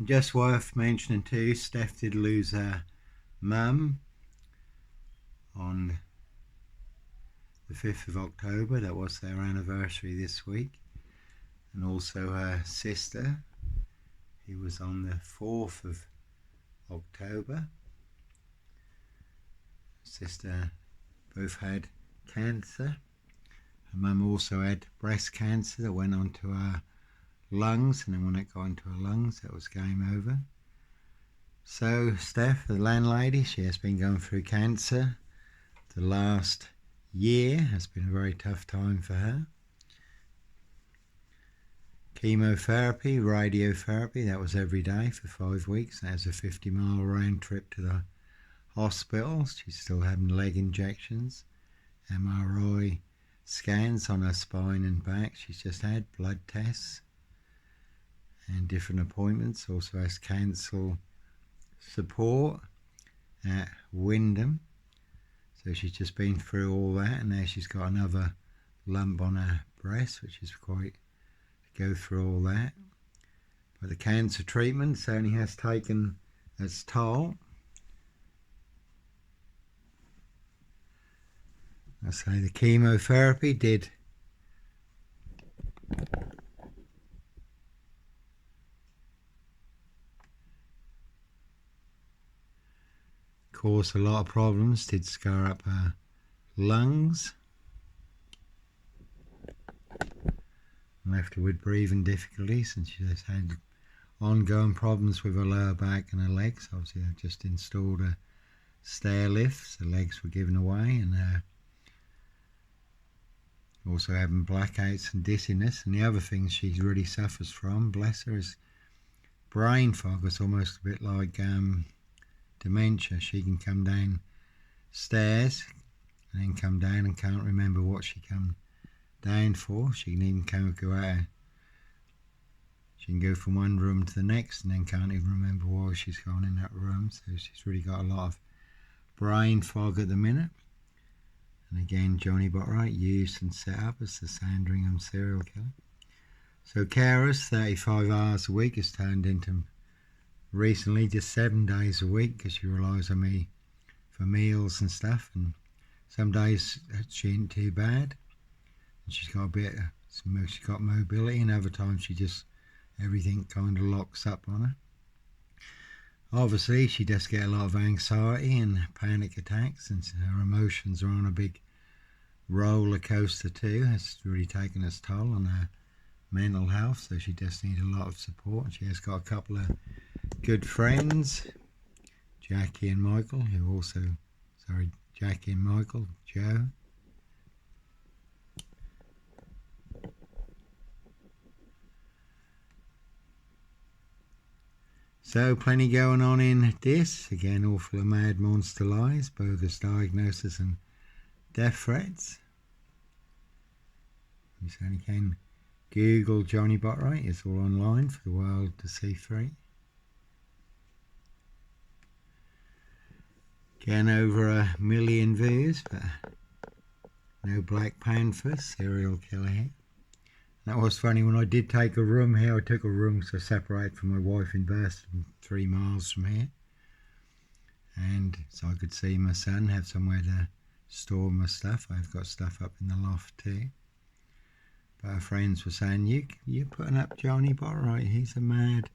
Just worth mentioning too, Steph did lose her mum on the 5th of October. That was their anniversary this week. And also her sister, who was on the 4th of October. Sister both had cancer. Her mum also had breast cancer that went on to her lungs, and then when it got into her lungs, that was game over. So Steph, the landlady, she has been going through cancer. The last year has been a very tough time for her. Chemotherapy, radiotherapy, that was every day for 5 weeks. That was a 50-mile round trip to the hospital. She's still having leg injections, MRI scans on her spine and back. She's just had blood tests and different appointments. Also has cancer support at Wyndham. So she's just been through all that, and now she's got another lump on her breast, which is quite to go through all that. But the cancer treatment certainly has taken its toll. I say the chemotherapy did cause a lot of problems, did scar up her lungs, left her with breathing difficulties, and she has had ongoing problems with her lower back and her legs. Obviously they've just installed a stair lift, so legs were given away, and also having blackouts and dizziness. And the other thing she really suffers from, bless her, is brain fog. It's almost a bit like dementia. She can come down stairs and then come down and can't remember what she come down for. She can even go out. She can go from one room to the next and then can't even remember why she's gone in that room. So she's really got a lot of brain fog at the minute. And again, Johnny Botwright used and set up as the Sandringham serial killer. So carers, 35 hours a week, has turned into recently just 7 days a week, because she relies on me for meals and stuff. And some days she ain't too bad, and she's got she's got mobility, and other times she just, everything kind of locks up on her. Obviously she does get a lot of anxiety and panic attacks, and her emotions are on a big roller coaster too. It's really taken its toll on her mental health, so she does need a lot of support. She has got a couple of good friends, Jackie and Michael, who also, Jackie and Michael, Joe. So plenty going on in this. Again, all full of mad monster lies, bogus diagnosis and death threats. You certainly can Google Johnny Botwright. It's all online for the world to see free. Again, over 1 million views, but no Black Panther serial killer here. That was funny, when I did take a room here, I took a room so separate from my wife in Burston, 3 miles from here. And so I could see my son, have somewhere to store my stuff. I've got stuff up in the loft too. But our friends were saying, you're putting up Johnny Botwright, he's a mad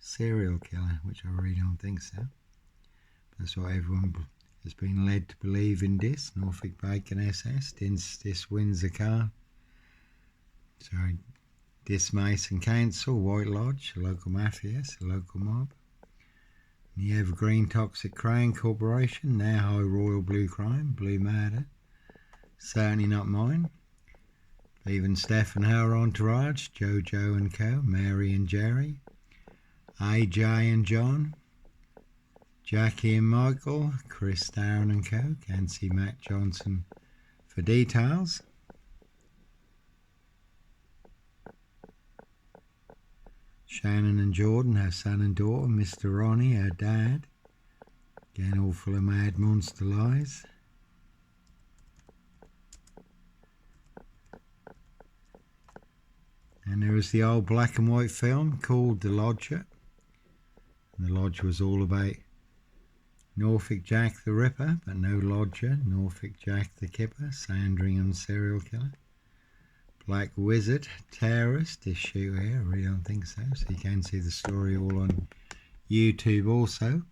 serial killer, which I really don't think so. That's what everyone has been led to believe in this. Norfolk Bacon SS, this Windsor car. Sorry, this Mason Council, White Lodge, a local mafia, a local mob. The Evergreen Toxic Crane Corporation, now High Royal Blue Crime, Blue Murder. Certainly not mine. Even Steph and her entourage, Jojo and Co, Mary and Jerry, AJ and John, Jackie and Michael, Chris, Darren and Co. Can see Matt Johnson for details. Shannon and Jordan, her son and daughter, Mr. Ronnie, her dad. Again, all full of mad monster lies. And there was the old black and white film called The Lodger. And the lodge was all about Norfolk Jack the Ripper, but no lodger, Norfolk Jack the Kipper, Sandringham serial killer. Black Wizard, terrorist, this shooter here, I really don't think so. So you can see the story all on YouTube also.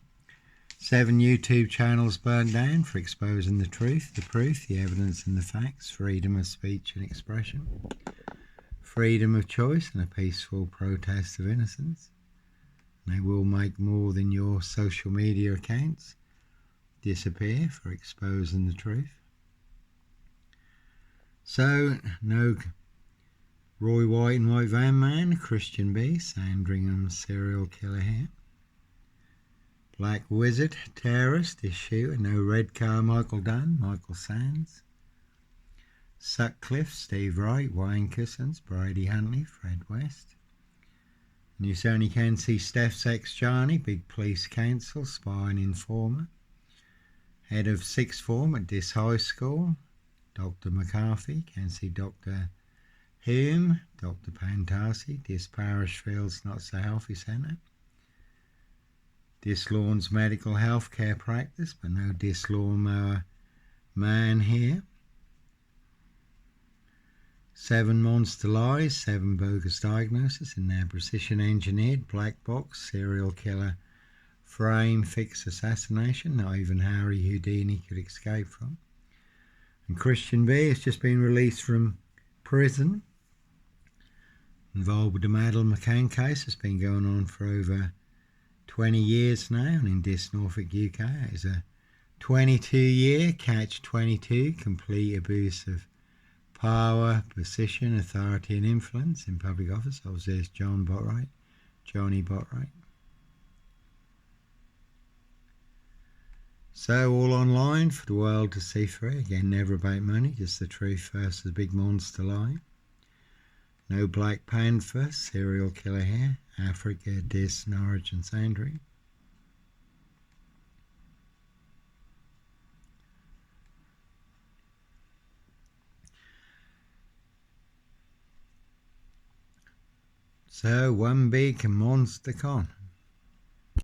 7 YouTube channels burned down for exposing the truth, the proof, the evidence and the facts, freedom of speech and expression, freedom of choice and a peaceful protest of innocence. And they will make more than your social media accounts disappear for exposing the truth. So, no Roy White and White Van Man, Christian B, Sandringham serial killer here. Black Wizard, terrorist, this shooter, no red car, Michael Dunn, Michael Sands. Sutcliffe, Steve Wright, Wayne Cousins, Brady Huntley, Fred West. And you certainly can see Steph's ex Johnny, big police counsel, spy and informer. Head of sixth form at this high school, Dr. McCarthy, can see Dr. Hume, Dr. Pantasi, this parish feels not so healthy centre. This Lawn's medical health care practice, but no this lawnmower man here. 7 monster lies, 7 bogus diagnoses in their precision engineered black box serial killer frame fix assassination, not even Harry Houdini could escape from. And Christian B has just been released from prison, involved with the Madeleine McCann case. It's been going on for over 20 years now, and in this Norfolk, UK, it is a 22-year catch-22 complete abuse of power, position, authority and influence in public office. Obviously it's Johnny Botwright. So all online for the world to see through. Again, never about money, just the truth versus the big monster lie. No Black Panther, serial killer here. Africa, Dis, Norwich and Sandry. So one big monster con.